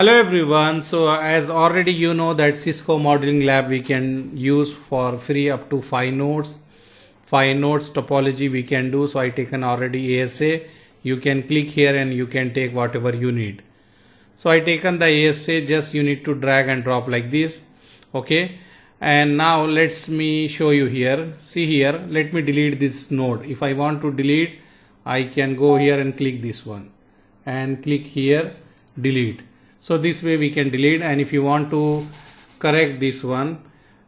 Hello everyone. So as already you know that CISCO Modeling Lab we can use for free up to 5 nodes. 5 nodes topology we can do. So I taken already ASA. You can click here and you can take whatever you need. So I taken the ASA, just you need to drag and drop like this. Okay. And now let's me show you here. See here, let me delete this node. If I want to delete, I can go here and click this one and click here delete. So this way we can delete, and if you want to correct this one,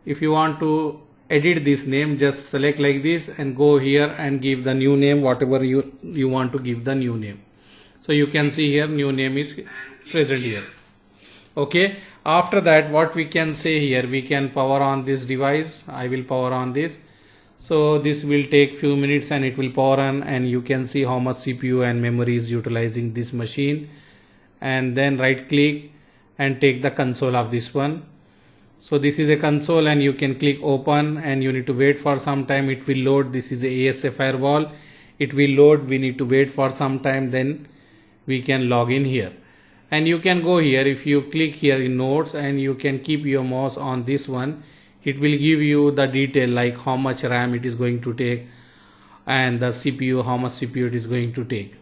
if you want to edit this name, just select like this and go here and give the new name whatever you want to give the new name. So you can see here new name is present here. Okay, after that what we can say here, we can power on this device. I will power on this. So this will take few minutes and it will power on, and you can see how much CPU and memory is utilizing this machine. And then right click and take the console of this one. So this is a console and you can click open, and you need to wait for some time. It will load. This is a ASA Firewall. It will load. We need to wait for some time, then we can log in here. And you can go here, if you click here in nodes and you can keep your mouse on this one, it will give you the detail like how much RAM it is going to take and the CPU, how much CPU it is going to take.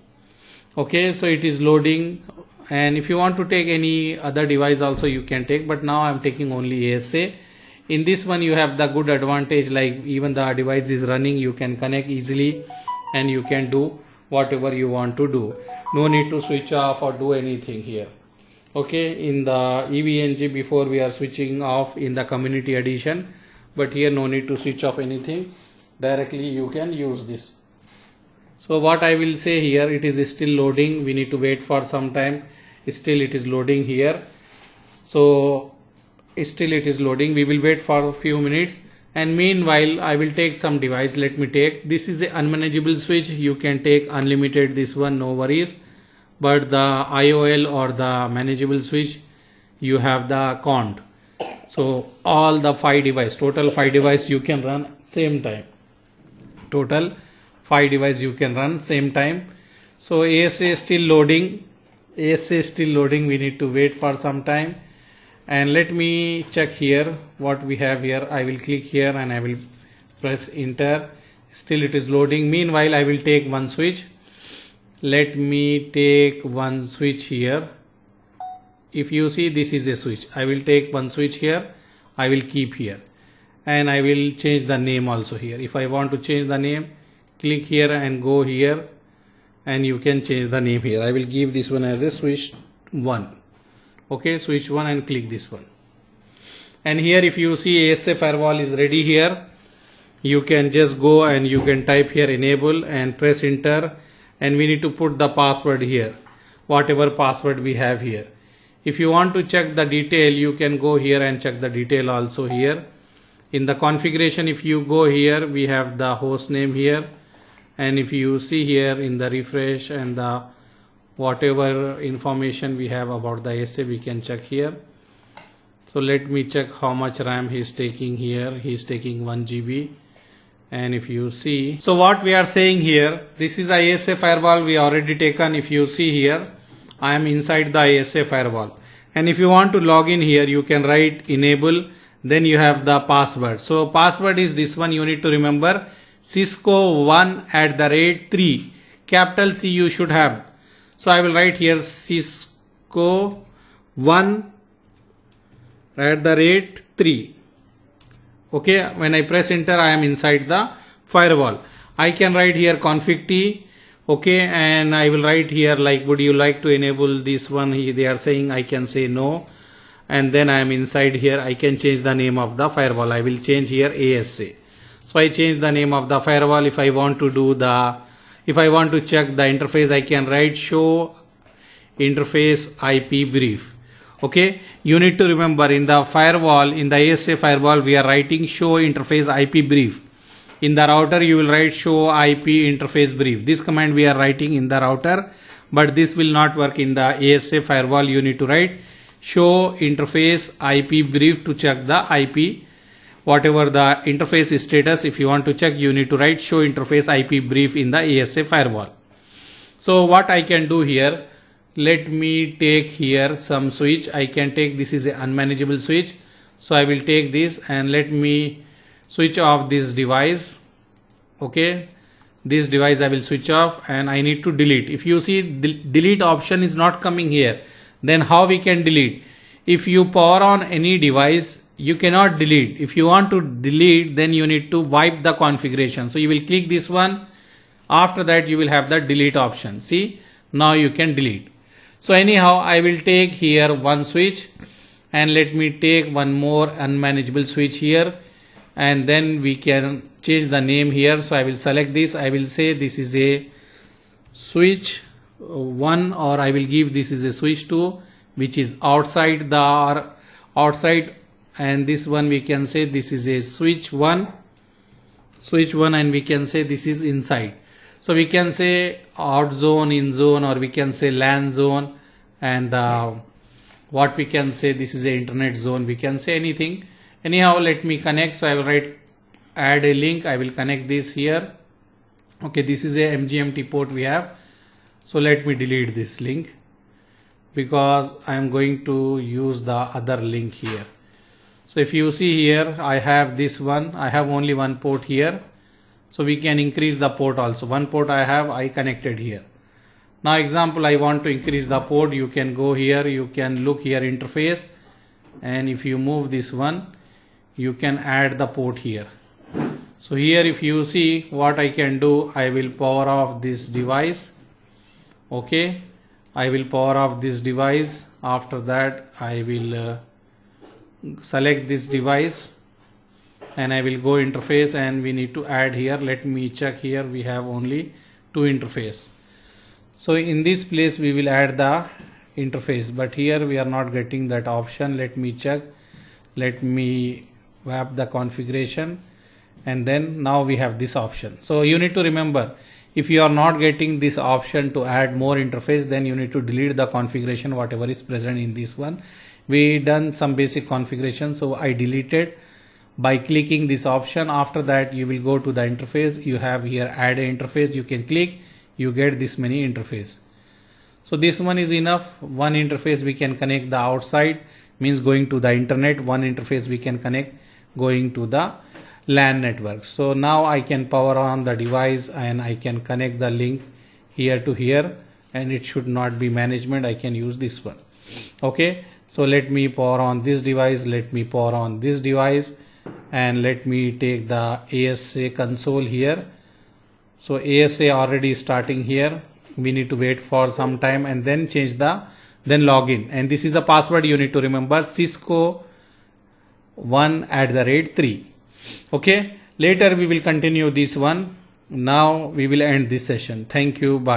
Okay, so it is loading. And if you want to take any other device also you can take, but now I'm taking only ASA. In this one you have the good advantage, like even the device is running, you can connect easily and you can do whatever you want to do. No need to switch off or do anything here. Okay, in the EVNG before we are switching off in the community edition, but here no need to switch off anything. Directly you can use this. So what I will say here, it is still loading. We need to wait for some time. Still it is loading here. So still it is loading. We will wait for a few minutes. And meanwhile, I will take some device. Let me take. This is a unmanageable switch. You can take unlimited this one, no worries. But the IOL or the manageable switch, you have the count. So all the 5 device, total 5 device you can run same time. Total 5 device you can run same time. So ASA is still loading. ASA is still loading. We need to wait for some time. And let me check here what we have here. I will click here and I will press enter. Still it is loading. Meanwhile, I will take one switch. Let me take one switch here. If you see, this is a switch. I will take one switch here. I will keep here. And I will change the name also here. If I want to change the name, click here and go here and you can change the name here. I will give this one as a switch 1. Okay, switch 1 and click this one. And here if you see ASA Firewall is ready here, you can just go and you can type here enable and press enter, and we need to put the password here, whatever password we have here. If you want to check the detail, you can go here and check the detail also here. In the configuration, if you go here, we have the host name here. And if you see here in the refresh and the whatever information we have about the ASA, we can check here. So let me check how much RAM he is taking here. He is taking 1 GB. And if you see, so what we are saying here, this is the ASA Firewall we already taken. If you see here, I am inside the ASA Firewall. And if you want to log in here, you can write enable, then you have the password. So password is this one, you need to remember. CISCO 1@3, capital C you should have. So I will write here CISCO 1@3. Okay, when I press enter, I am inside the firewall. I can write here config T. Okay, and I will write here like, would you like to enable this one? They are saying I can say no. And then I am inside here. I can change the name of the firewall. I will change here ASA. So I change the name of the firewall. If I want to check the interface, I can write show interface IP brief. Okay, you need to remember in the firewall, in the ASA Firewall, we are writing show interface IP brief. In the router, you will write show IP interface brief. This command we are writing in the router, but this will not work in the ASA Firewall. You need to write show interface IP brief to check the IP whatever the interface status. If you want to check, you need to write show interface IP brief in the ASA firewall. So what I can do here, let me take here some switch. I can take, this is an unmanageable switch, so I will take this and let me switch off this device. Okay, this device I will switch off and I need to delete. If you see delete option is not coming here, then how we can delete? If you power on any device, you cannot delete. If you want to delete, then you need to wipe the configuration. So you will click this one. After that you will have the delete option. See, now you can delete. So anyhow, I will take here one switch and let me take one more unmanageable switch here, and then we can change the name here. So I will select this. I will say this is a switch 1, or I will give this is a switch 2, which is outside the outside, and this one we can say this is a switch 1, and we can say this is inside. So we can say out zone, in zone, or we can say LAN zone, and what we can say this is a internet zone. We can say anything. Anyhow, let me connect. So I will write add a link. I will connect this here. Okay, this is a MGMT port we have. So let me delete this link because I am going to use the other link here. So if you see here, I have this one. I have only one port here. So we can increase the port also. One port I connected here. Now example, I want to increase the port. You can go here, you can look here interface, and if you move this one, you can add the port here. So here if you see what I can do, I will power off this device. Okay, I will power off this device. After that I will select this device and I will go interface, and we need to add here. Let me check here, we have only 2 interface. So in this place we will add the interface, but here we are not getting that option. Let me check. Let me wrap the configuration, and then now we have this option. So you need to remember, if you are not getting this option to add more interface, then you need to delete the configuration whatever is present in this one. We done some basic configuration, so I deleted by clicking this option. After that you will go to the interface. You have here add a interface. You can click, you get this many interface. So this one is enough. One interface we can connect the outside, means going to the internet. One interface we can connect going to the LAN network. So now I can power on the device and I can connect the link here to here, and it should not be management. I can use this one. Okay, so let me power on this device. Let me power on this device, and let me take the ASA console here. So ASA already starting here. We need to wait for some time and then change the, then login. And this is a password you need to remember, CISCO 1@3. Okay, later we will continue this one. Now we will end this session. Thank you. Bye.